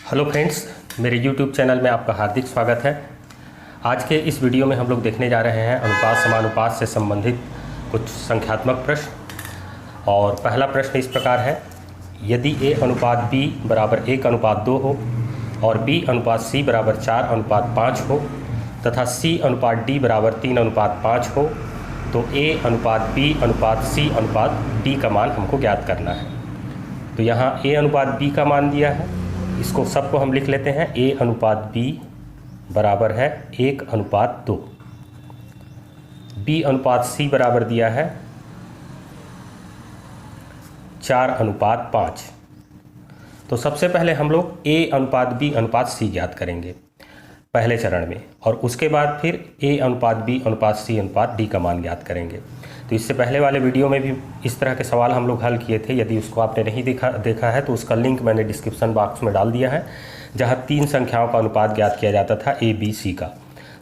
Hello friends, मेरे YouTube channel में आपका हार्दिक स्वागत है। आज के इस वीडियो में हम लोग देखने जा रहे हैं अनुपात समानुपात से संबंधित कुछ संख्यात्मक प्रश्न। और पहला प्रश्न इस प्रकार है, यदि a अनुपात b बराबर 1:2 हो और b अनुपात c बराबर 4:5 हो तथा c अनुपात d बराबर 3:5 हो तो a अनुपात b अनुपात c अनुपात d का मान हमको ज्ञात करना है। तो यहाँ a अनुपात b का मान दिया है, इसको सबको हम लिख लेते हैं। a अनुपात b बराबर है 1:2। b अनुपात c बराबर दिया है 4:5। तो सबसे पहले हम लोग a अनुपात b अनुपात c ज्ञात करेंगे पहले चरण में, और उसके बाद फिर a अनुपात b अनुपात c अनुपात d का मान ज्ञात करेंगे। तो इससे पहले वाले वीडियो में भी इस तरह के सवाल हम लोग हल किए थे। यदि उसको आपने नहीं देखा है तो उसका लिंक मैंने डिस्क्रिप्शन बॉक्स में डाल दिया है, जहां 3 संख्याओं का अनुपात ज्ञात किया जाता था a b c का।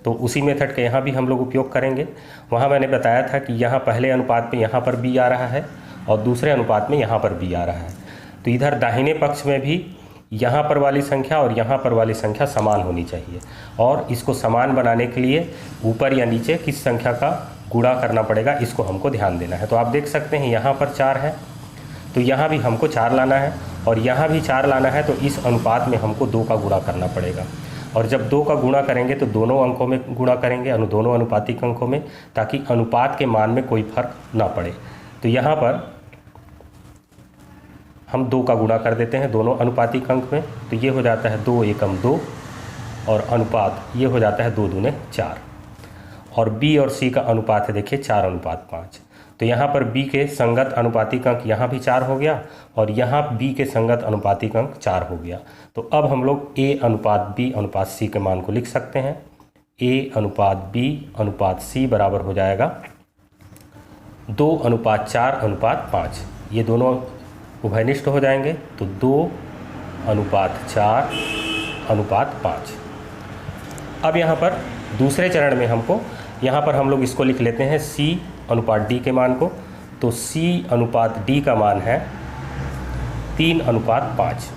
तो उसी मेथड का यहाँ भी हम लोग उपयोग करेंगे। वहाँ मैंने बताया था कि यहाँ पहले अनुपात में यहाँ पर b आ रहा है और दूसरे अनुपात में यहाँ पर b आ रहा है। तो इधर दाहिने पक्ष में भी यहाँ पर वाली संख्या और यहाँ पर वाली संख्या समान होनी चाहिए, और इसको समान बनाने के लिए ऊपर या नीचे किस संख्या का गुणा करना पड़ेगा, इसको हमको ध्यान देना है। तो आप देख सकते हैं यहाँ पर 4 है, तो यहाँ भी हमको 4 लाना है और यहाँ भी 4 लाना है। तो इस अनुपात में हमको 2 का गुणा करना पड़ेगा, और जब 2 का गुणा करेंगे तो दोनों अंकों में गुणा करेंगे, दोनों अनुपातिक अंकों में, ताकि अनुपात के मान में कोई फर्क ना पड़े। तो यहाँ पर हम 2 का गुणा कर देते हैं दोनों अनुपातिक अंक में, तो ये हो जाता है 2 एकम 2 और अनुपात ये हो जाता है 2 दूने 4। और b और c का अनुपात है, देखिए 4:5। तो यहाँ पर b के संगत अनुपातिक अंक यहाँ भी 4 हो गया और यहाँ b के संगत अनुपातिक अंक 4 हो गया। तो अब हम लोग a अनुपात b अनुपात c के मान को लिख सकते हैं। a अनुपात b अनुपात c बराबर हो जाएगा 2:4:5। ये दोनों उभयनिष्ठ हो जाएंगे, तो 2:4:5। अब यहाँ पर दूसरे चरण में हमको, यहाँ पर हम लोग इसको लिख लेते हैं c अनुपात d के मान को। तो c अनुपात d का मान है 3:5।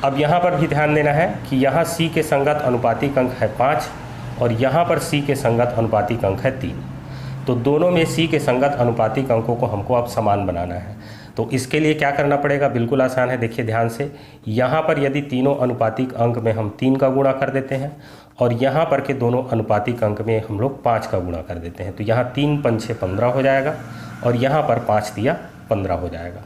अब यहाँ पर भी ध्यान देना है कि यहाँ c के संगत अनुपातिक अंक है 5 और यहाँ पर c के संगत अनुपातिक अंक है 3। तो दोनों में c के संगत अनुपातिक अंकों को हमको अब समान बनाना है। तो इसके लिए क्या करना पड़ेगा, बिल्कुल आसान है। देखिए ध्यान से, यहाँ पर यदि तीनों अनुपातिक अंक में हम 3 का गुणा कर देते हैं और यहाँ पर के दोनों अनुपातिक अंक में हम लोग 5 का गुणा कर देते हैं, तो यहाँ 3 पंचे 15 हो जाएगा और यहाँ पर 5 दिया 15 हो जाएगा।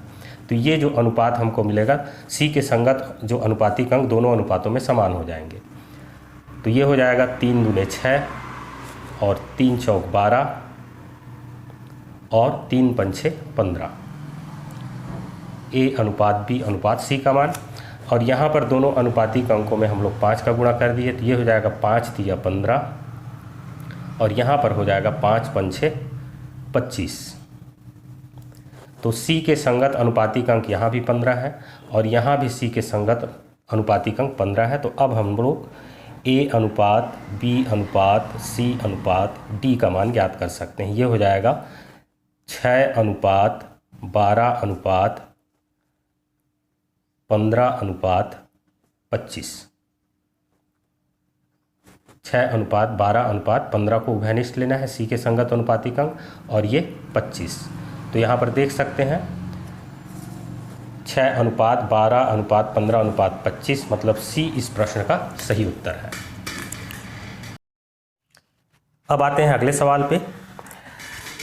तो ये जो अनुपात हमको मिलेगा, c के संगत जो अनुपातिक अंक दोनों अनुपातों में समान हो जाएंगे। तो ये हो जाएगा 3 दूने 6 और 3 चौक 12 और 3 पंचे 15। a अनुपात b अनुपात c का मान, और यहाँ पर दोनों अनुपातिक अंकों में हम लोग 5 का गुणा कर दिए, तो ये हो जाएगा 5 दिया 15 और यहाँ पर हो जाएगा 5 पंचे 25। तो c के संगत अनुपातिक अंक यहाँ भी 15 है और यहाँ भी c के संगत अनुपातिक अंक 15 है। तो अब हम लोग a अनुपात b अनुपात c अनुपात d का मान ज्ञात कर सकते हैं। ये हो जाएगा 6:12:15:25। 6:12:15 को उभयनिष्ठ लेना है, c के संगत अनुपातिक अंक और ये 25। तो यहाँ पर देख सकते हैं 6:12:15:25, मतलब c इस प्रश्न का सही उत्तर है। अब आते हैं अगले सवाल पे।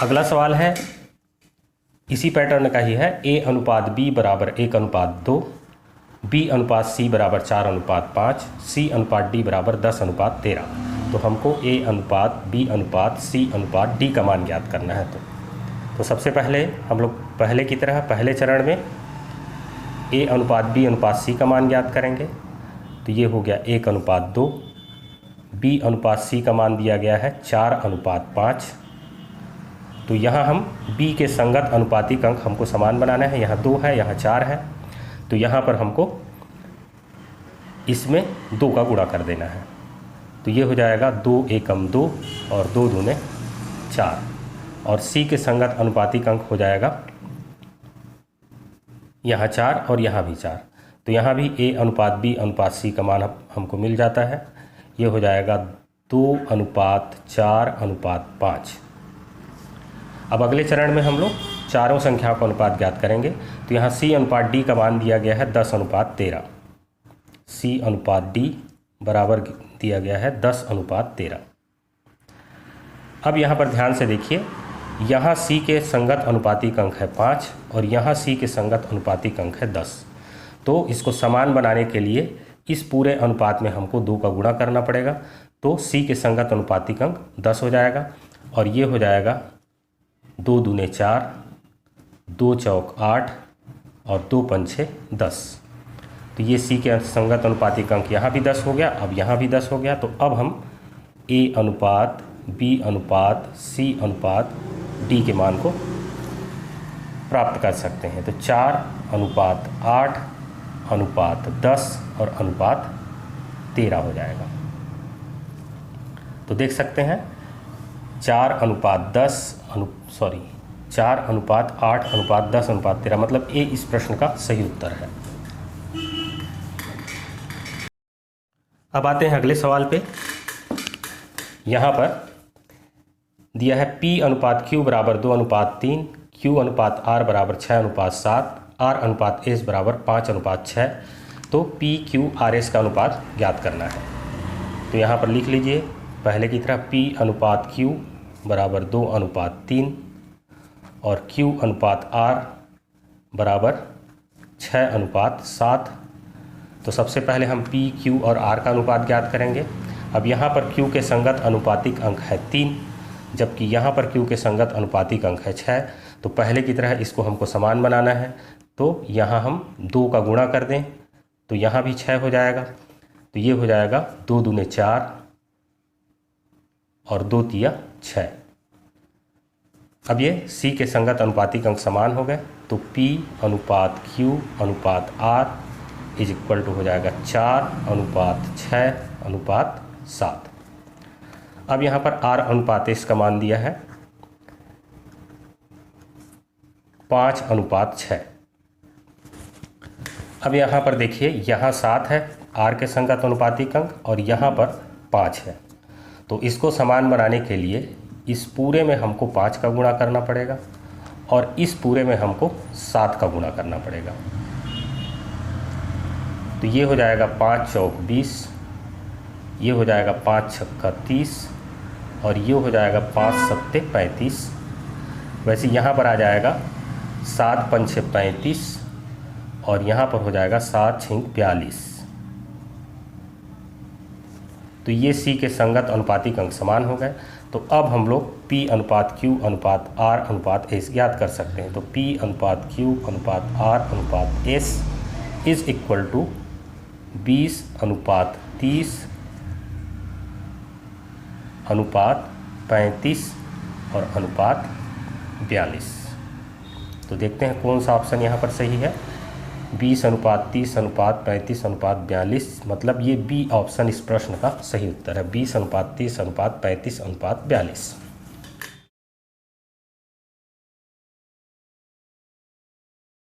अगला सवाल है, इसी पैटर्न का ही है। a अनुपात b बराबर 1:2, b अनुपात c बराबर 4:5, c अनुपात d बराबर 10:13। तो हमको a अनुपात b अनुपात c अनुपात d का मान ज्ञात करना है। तो सबसे पहले हम लोग पहले की तरह पहले चरण में a अनुपात b अनुपात c का मान ज्ञात करेंगे। तो ये हो गया 1:2। b अनुपात c का मान दिया गया है 4:5। तो यहाँ हम b के संगत अनुपातिक अंक हमको समान बनाना है। यहाँ 2 है, यहाँ 4 है, तो यहाँ पर हमको इसमें 2 का गुणा कर देना है। तो ये हो जाएगा 2 एकम 2 और 2 दूने 4, और c के संगत अनुपातिक अंक हो जाएगा यहाँ 4 और यहाँ भी 4। तो यहाँ भी A अनुपात B अनुपात C का मान हमको मिल जाता है। ये हो जाएगा 2:4:5। अब अगले चरण में हम लोग चारों संख्याओं का अनुपात ज्ञात करेंगे। तो यहाँ C अनुपात D का मान दिया गया है 10:13। C अनुपात D बराबर दिया गया है 10:13। अब यहाँ पर ध्यान से देखिए, यहाँ C के संगत अनुपातिक अंक है 5 और यहाँ C के संगत अनुपातिक अंक है 10। तो इसको समान बनाने के लिए इस पूरे अनुपात में हमको 2 का गुणा करना पड़ेगा। तो C के संगत अनुपातिक अंक 10 हो जाएगा और ये हो जाएगा 2 दूने 4, 2 चौक 8 और 2 पंछे 10। तो ये C के संगत अनुपातिक अंक यहाँ भी 10 हो गया, अब यहाँ भी 10 हो गया। तो अब हम A अनुपात B अनुपात C अनुपात D के मान को प्राप्त कर सकते हैं। तो 4:8 अनुपात 10 और अनुपात 13 हो जाएगा। तो देख सकते हैं 4:8:10 मतलब A इस प्रश्न का सही उत्तर है। अब आते हैं अगले सवाल पे। यहाँ पर दिया है P अनुपात Q बराबर 2:3, Q अनुपात R बराबर 6:7, R अनुपात S बराबर 5:6। तो P Q R S का अनुपात ज्ञात करना है। तो यहाँ पर लिख लीजिए पहले की तरह P अनुपात Q बराबर 2:3 और Q अनुपात R बराबर 6:7। तो सबसे पहले हम P Q और R का अनुपात ज्ञात करेंगे। अब यहाँ पर Q के संगत अनुपातिक अंक है 3, जबकि यहाँ पर Q के संगत अनुपातिक अंक है 6। तो पहले की तरह इसको हमको समान बनाना है। तो यहाँ हम 2 का गुणा कर दें तो यहाँ भी 6 हो जाएगा। तो ये हो जाएगा 2 दूने 4 और 2 तिया 6। अब ये C के संगत अनुपातिक अंक समान हो गए। तो P अनुपात Q अनुपात R इज इक्वल टू हो जाएगा 4:6:7। अब यहाँ पर R अनुपात S का मान दिया है 5:6। अब यहाँ पर देखिए, यहाँ 7 है R के संगत अनुपातिक अंक और यहाँ पर 5 है। तो इसको समान बनाने के लिए इस पूरे में हमको 5 का गुणा करना पड़ेगा और इस पूरे में हमको 7 का गुणा करना पड़ेगा। तो ये हो जाएगा 5 चौक 20, ये हो जाएगा 5 छक्का 30 और ये हो जाएगा 5 सत्ते 35। वैसे यहाँ पर आ जाएगा 7 पंछे 35 और यहाँ पर हो जाएगा 7 छिंक 42। तो ये C के संगत अनुपातिक अंक समान हो गए। तो अब हम लोग P अनुपात Q अनुपात R अनुपात S ज्ञात कर सकते हैं। तो P अनुपात Q अनुपात R अनुपात S इज इक्वल टू 20:30 अनुपात 35 और अनुपात 42। तो देखते हैं कौन सा ऑप्शन यहाँ पर सही है। 20:30 अनुपात 35 अनुपात 42 मतलब ये B ऑप्शन इस प्रश्न का सही उत्तर है। 20:30 अनुपात 35 अनुपात 42।